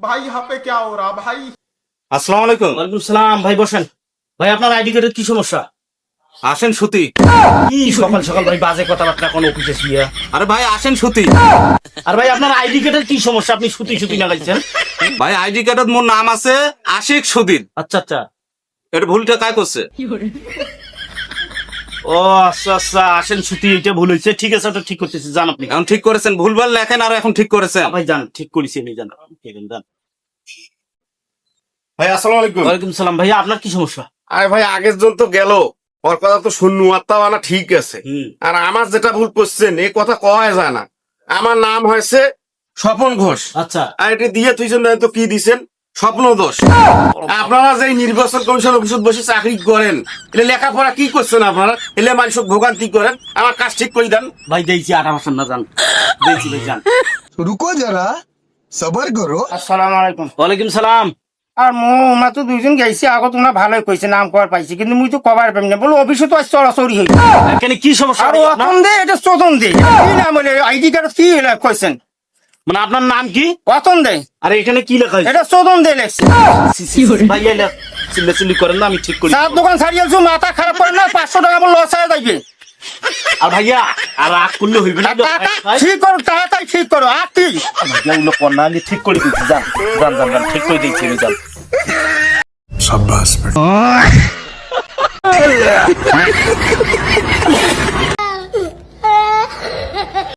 भाई यहाँ पे क्या हो रहा भाई? আসসালামু আলাইকুম। ওয়ালাইকুম সালাম। ভাই বসেন। ভাই আপনার আইডি কার্ডের কি সমস্যা? আসেন সুতি। কি সকাল সকাল ভাই বাজে কথাবার্তা কোন অফিসে শুয়ে? আরে ভাই আসেন সুতি। আর ভাই আপনার আইডি কার্ডের কি সমস্যা? আপনি সুতি সুতি লাগাইছেন। ভাই আইডি কার্ডত মোর নাম আছে আশিক সুদিন। আচ্ছা আচ্ছা। এটা ভুলটা কায় করছে? ও আচ্ছা আচ্ছা, আসেন সুতি, এটা ভুল হয়েছে। ঠিক আছে, তো ঠিক করতেছি, জান আপনি। এখন ঠিক করেছেন, ভুলভাল লেখেন আর এখন ঠিক করেছেন। ভাই জান, ঠিক করেছি আমি, জান। জান। ভাই আসসালামু আলাইকুম। ওয়ালাইকুম সালাম। ভাইয়া আপনার কি সমস্যা? আরে ভাই আগের জন তো গেল, ওর কথা তো শুননু, আত্মাও আনা ঠিক আছে। আর আমার যেটা ভুল করছেন এই কথা কওয়া যায় না। আমার নাম হয়েছে স্বপন ঘোষ। আচ্ছা। আর এটি দিয়ে তুইজন তো কি দিছেন? স্বপ্ন দোষ। আপনারা যে নির্বাচন কমিশন অফিসত বসে চাকরি করেন, এলে লেখাপড়া কি করছেন আপনারা? এলে মানুষক ভোগান্তি করেন, আমার কাজ ঠিক করে দেন। ভাই দিয়েছি 18 না, জান। দিয়েছি ভাই, জান। रुको जरा सबर करो। আসসালামু আলাইকুম। ওয়ালাইকুম সালাম। আর মই তো দুইজন গাইছি, আগত তোমরা ভালোই কইছে, নাম কবার পাইছি, কিন্তু মুই তো কবার পাইম না। বলো অফিসে তো আজ চড়াচড়ি হই। এখানে কি সমস্যা আর ভাই আপনার? অতন দে, এটা চোদন দে। কি নাম হলে আইডি কার্ড কি কইছেন? মানে আপনার নাম কি? অতন দে, আরে এখানে কি লেখা হয়েছে? এটা চোদন দে লেখছে। ভাই এলা চিল্লাচিল্লি করেন না, আমি ঠিক করি। চার দোকান ছাড়িয়েছো, মাথা খারাপ করে না, 500 টাকা আমার লস হয়ে যাইবে। আর ভাইয়া আর রাগ করলে হইবে না। ঠিক করো, তাড়াতাড়ি ঠিক করো। আর কি এগুলো কর না, আমি ঠিক করে দিচ্ছি, জান। জান জান জান, ঠিক করে দিচ্ছি আমি, জান। शाबाश बेटा।